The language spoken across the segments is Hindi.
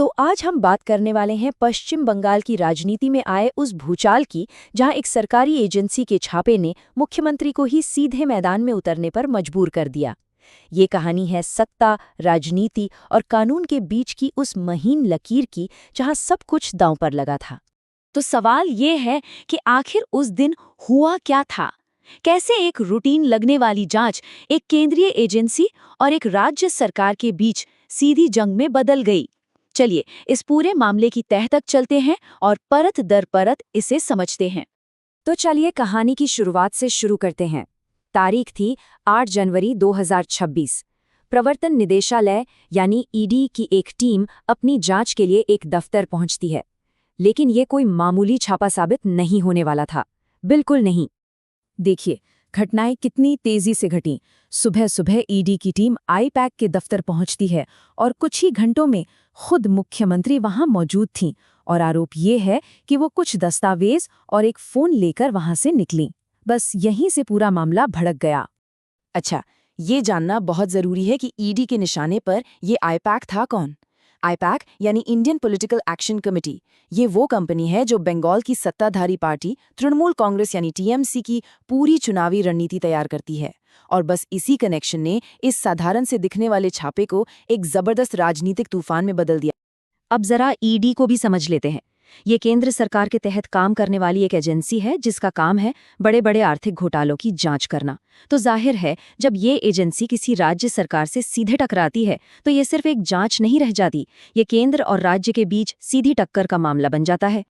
तो आज हम बात करने वाले हैं पश्चिम बंगाल की राजनीति में आए उस भूचाल की, जहां एक सरकारी एजेंसी के छापे ने मुख्यमंत्री को ही सीधे मैदान में उतरने पर मजबूर कर दिया। ये कहानी है सत्ता, राजनीति और कानून के बीच की उस महीन लकीर की, जहां सब कुछ दांव पर लगा था। तो सवाल ये है कि आखिर उस दिन हुआ क्या था? कैसे एक रूटीन लगने वाली जांच एक केंद्रीय एजेंसी और एक राज्य सरकार के बीच सीधी जंग में बदल गई? चलिए इस पूरे मामले की तह तक चलते हैं और परत दर परत इसे समझते हैं। तो चलिए कहानी की शुरुआत से शुरू करते हैं। तारीख थी 8 जनवरी 2026। प्रवर्तन निदेशालय यानी ईडी की एक टीम अपनी जांच के लिए एक दफ्तर पहुंचती है। लेकिन ये कोई मामूली छापा साबित नहीं होने वाला था, बिल्कुल नहीं। देखिए घटनाएं कितनी तेजी से घटीं। सुबह सुबह ईडी की टीम आईपैक के दफ्तर पहुंचती है और कुछ ही घंटों में खुद मुख्यमंत्री वहां मौजूद थीं, और आरोप ये है कि वो कुछ दस्तावेज और एक फोन लेकर वहां से निकलीं। बस यहीं से पूरा मामला भड़क गया। अच्छा, ये जानना बहुत जरूरी है कि ईडी के निशाने पर ये आईपैक था कौन? आईपैक यानी इंडियन पॉलिटिकल एक्शन कमेटी, ये वो कंपनी है जो बंगाल की सत्ताधारी पार्टी तृणमूल कांग्रेस यानी टीएमसी की पूरी चुनावी रणनीति तैयार करती है। और बस इसी कनेक्शन ने इस साधारण से दिखने वाले छापे को एक जबरदस्त राजनीतिक तूफान में बदल दिया। अब जरा ईडी को भी समझ लेते हैं। ये केंद्र सरकार के तहत काम करने वाली एक एजेंसी है जिसका काम है बड़े बड़े आर्थिक घोटालों की जांच करना। तो जाहिर है जब ये एजेंसी किसी राज्य सरकार से सीधे टकराती है तो ये सिर्फ एक जांच नहीं रह जाती, ये केंद्र और राज्य के बीच सीधी टक्कर का मामला बन जाता है।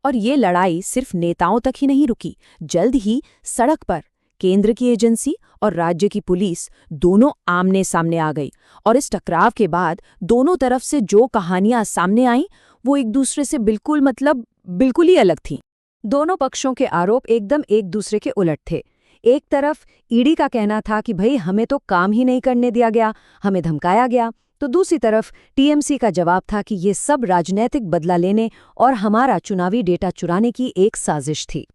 और ये लड़ाई सिर्फ नेताओं तक ही नहीं रुकी, जल्द ही सड़क पर केंद्र की एजेंसी और राज्य की पुलिस दोनों आमने सामने आ गई। और इस टकराव के बाद दोनों तरफ से जो कहानियां सामने आईं वो एक दूसरे से बिल्कुल ही अलग थीं। दोनों पक्षों के आरोप एकदम एक दूसरे के उलट थे। एक तरफ ईडी का कहना था कि भाई हमें तो काम ही नहीं करने दिया गया, हमें धमकाया गया। तो दूसरी तरफ टीएमसी का जवाब था कि ये सब राजनीतिक बदला लेने और हमारा चुनावी डेटा चुराने की एक साजिश थी।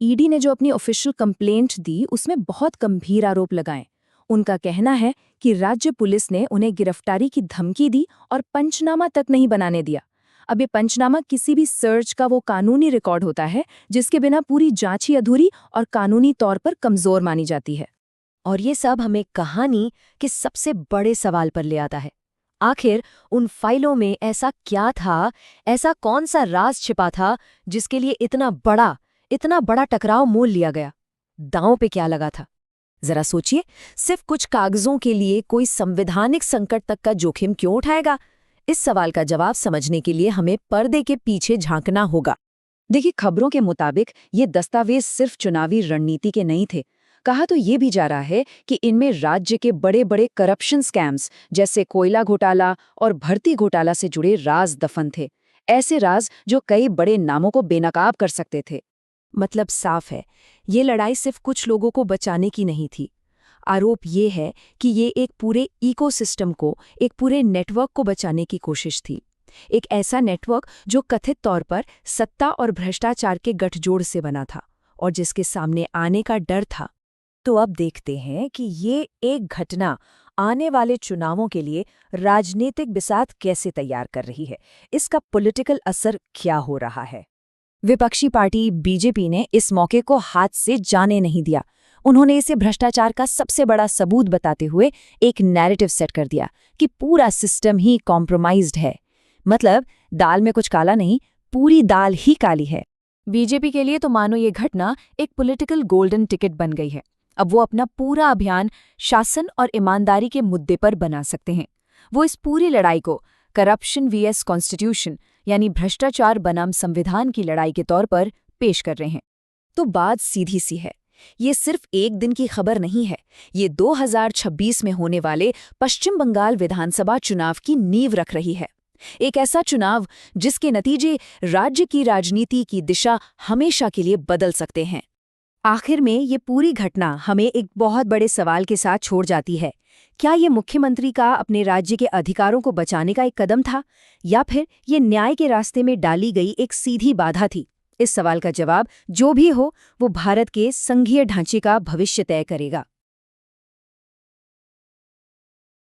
ईडी ने जो अपनी ऑफिशियल कंप्लेंट दी उसमें बहुत गंभीर आरोप लगाए। उनका कहना है कि राज्य पुलिस ने उन्हें गिरफ्तारी की धमकी दी और पंचनामा तक नहीं बनाने दिया। अब ये पंचनामा किसी भी सर्च का वो कानूनी रिकॉर्ड होता है जिसके बिना पूरी जांच ही अधूरी और कानूनी तौर पर कमजोर मानी जाती है। और ये सब हमें कहानी के सबसे बड़े सवाल पर ले आता है। आखिर उन फाइलों में ऐसा क्या था, ऐसा कौन सा राज छिपा था जिसके लिए इतना बड़ा टकराव मोल लिया गया? दांव पे क्या लगा था? जरा सोचिए, सिर्फ कुछ कागजों के लिए कोई संवैधानिक संकट तक का जोखिम क्यों उठाएगा? इस सवाल का जवाब समझने के लिए हमें पर्दे के पीछे झांकना होगा। देखिए, खबरों के मुताबिक ये दस्तावेज सिर्फ चुनावी रणनीति के नहीं थे। कहा तो ये भी जा रहा है कि इनमें राज्य के बड़े बड़े करप्शन स्कैम्स जैसे कोयला घोटाला और भर्ती घोटाला से जुड़े राज दफन थे। ऐसे राज जो कई बड़े नामों को बेनकाब कर सकते थे। मतलब साफ है, ये लड़ाई सिर्फ कुछ लोगों को बचाने की नहीं थी। आरोप ये है कि ये एक पूरे इकोसिस्टम को, एक पूरे नेटवर्क को बचाने की कोशिश थी। एक ऐसा नेटवर्क जो कथित तौर पर सत्ता और भ्रष्टाचार के गठजोड़ से बना था और जिसके सामने आने का डर था। तो अब देखते हैं कि ये एक घटना आने वाले चुनावों के लिए राजनीतिक बिसात कैसे तैयार कर रही है, इसका पॉलिटिकल असर क्या हो रहा है। विपक्षी पार्टी बीजेपी ने इस मौके को हाथ से जाने नहीं दिया। उन्होंने इसे भ्रष्टाचार का सबसे बड़ा सबूत बताते हुए एक नैरेटिव सेट कर दिया कि पूरा सिस्टम ही कॉम्प्रोमाइज्ड है। मतलब दाल में कुछ काला नहीं, पूरी दाल ही काली है। बीजेपी के लिए तो मानो ये घटना एक पॉलिटिकल गोल्डन टिकट बन गई है। अब वो अपना पूरा अभियान शासन और ईमानदारी के मुद्दे पर बना सकते हैं। वो इस पूरी लड़ाई को करप्शन वीएस कॉन्स्टिट्यूशन यानी भ्रष्टाचार बनाम संविधान की लड़ाई के तौर पर पेश कर रहे हैं। तो बात सीधी सी है, ये सिर्फ एक दिन की खबर नहीं है। ये 2026 में होने वाले पश्चिम बंगाल विधानसभा चुनाव की नींव रख रही है। एक ऐसा चुनाव जिसके नतीजे राज्य की राजनीति की दिशा हमेशा के लिए बदल सकते हैं। आखिर में ये पूरी घटना हमें एक बहुत बड़े सवाल के साथ छोड़ जाती है। क्या ये मुख्यमंत्री का अपने राज्य के अधिकारों को बचाने का एक कदम था, या फिर ये न्याय के रास्ते में डाली गई एक सीधी बाधा थी? इस सवाल का जवाब जो भी हो, वो भारत के संघीय ढांचे का भविष्य तय करेगा।